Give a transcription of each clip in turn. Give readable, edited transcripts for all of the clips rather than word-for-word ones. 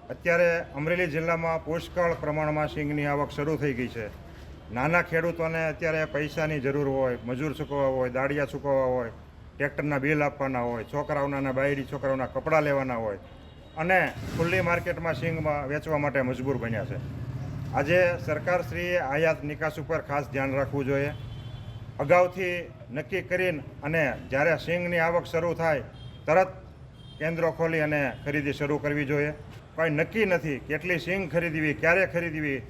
અત્યારે અમરેલી જિલ્લામાં પુષ્કળ પ્રમાણમાં સિંગની આવક શરૂ થઈ ગઈ છે. નાના ખેડૂતોને અત્યારે પૈસાની જરૂર હોય, મજૂર ચૂકવવા હોય, દાળિયા ચૂકવવા હોય, ટ્રેક્ટરના બિલ આપવાના હોય, છોકરાઓના બાયડી છોકરાઓના કપડાં લેવાના હોય અને ખુલ્લી માર્કેટમાં સિંગમાં વેચવા માટે મજબૂર બન્યા છે. આજે સરકારશ્રીએ આયાત નિકાસ ઉપર ખાસ ધ્યાન રાખવું જોઈએ. અગાઉથી નક્કી કરીને અને જ્યારે સિંગની આવક શરૂ થાય તરત કેન્દ્રો ખોલી અને ખરીદી શરૂ કરવી જોઈએ. કોઈ નક્કી નથી કેટલી સિંગ ખરીદવી, ક્યારે ખરીદવી.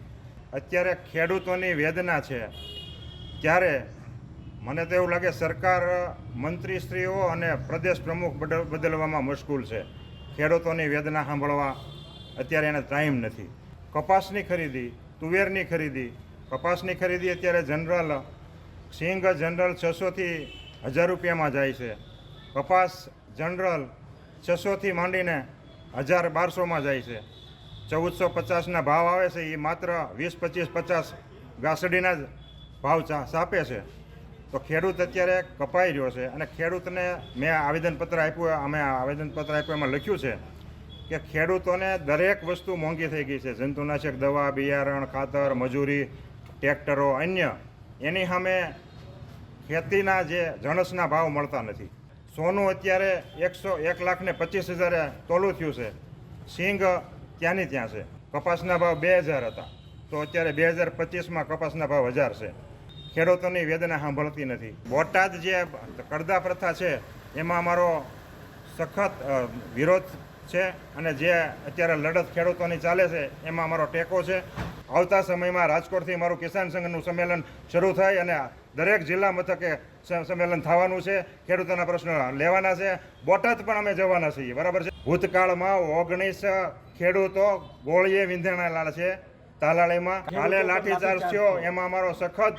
અત્યારે ખેડૂતોની વેદના છે ત્યારે મને તો એવું લાગે સરકાર મંત્રીશ્રીઓ અને પ્રદેશ પ્રમુખ બદલવામાં મશગુલ છે. ખેડૂતોની વેદના સાંભળવા અત્યારે એને ટાઈમ નથી. કપાસની ખરીદી, તુવેરની ખરીદી, કપાસની ખરીદી અત્યારે જનરલ સિંગ જનરલ 600થી 1000 રૂપિયામાં જાય છે. કપાસ જનરલ 600થી માંડીને 1000-1200માં જાય છે. 1450ના ભાવ આવે છે, એ માત્ર 20-25-50 ગાસડીના જ ભાવ સાપે છે. તો ખેડૂત અત્યારે કપાઈ રહ્યો છે અને ખેડૂતને મેં આવેદનપત્ર આપ્યું, અમે આવેદનપત્ર આપ્યું એમાં લખ્યું છે કે ખેડૂતોને દરેક વસ્તુ મોંઘી થઈ ગઈ છે. જંતુનાશક દવા, બિયારણ, ખાતર, મજૂરી, ટ્રેક્ટરો, અન્ય એની સામે ખેતીના જે જણસના ભાવ મળતા નથી. સોનું અત્યારે 1,25,000 તોલું થયું છે. સિંગ ત્યાંની ત્યાં છે. કપાસના ભાવ 2000 હતા તો અત્યારે 2025માં કપાસના ભાવ 1000 છે. ખેડૂતોની વેદના સાંભળતી નથી. બોટાદ જે કડદા પ્રથા છે એમાં અમારો સખત વિરોધ છે અને જે અત્યારે લડત ખેડૂતોની ચાલે છે એમાં અમારો ટેકો છે. આવતા સમયમાં રાજકોટથી મારું કિસાન સંઘનું સંમેલન શરૂ થાય અને દરેક જિલ્લા મથકે સંમેલન થવાનું છે. ખેડૂતોના પ્રશ્નો લેવાના છે. બોટાદ પણ અમે જવાના છીએ, બરાબર છે. ભૂતકાળમાં 19 ખેડૂતો ગોળીએ વિંધેણાયેલા છે તાલાળીમાં. કાલે લાઠીચાર્જ થયો એમાં અમારો સખત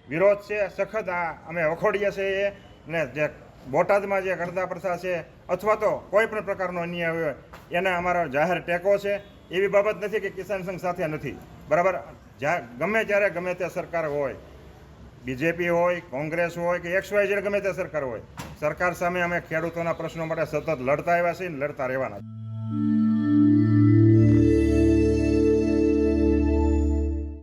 વિરોધ છે, સખત અમે વખોડીએ છીએ. ને જે બોટાદમાં જે કડદા પ્રથા છે અથવા તો કોઈ પણ પ્રકારનો અન્યાય હોય એને અમારો જાહેર ટેકો છે. એવી બાબત નથી કે કિસાન સંઘ સાથે નથી, બરાબર. ગમે ત્યારે ગમે તે સરકાર હોય, બીજેપી હોય, કોંગ્રેસ હોય કે XYZ ગમે તે સરકાર હોય, સરકાર સામે અમે ખેડૂતોના પ્રશ્નો માટે સતત લડતા આવ્યા છીએ, લડતા રહેવાના.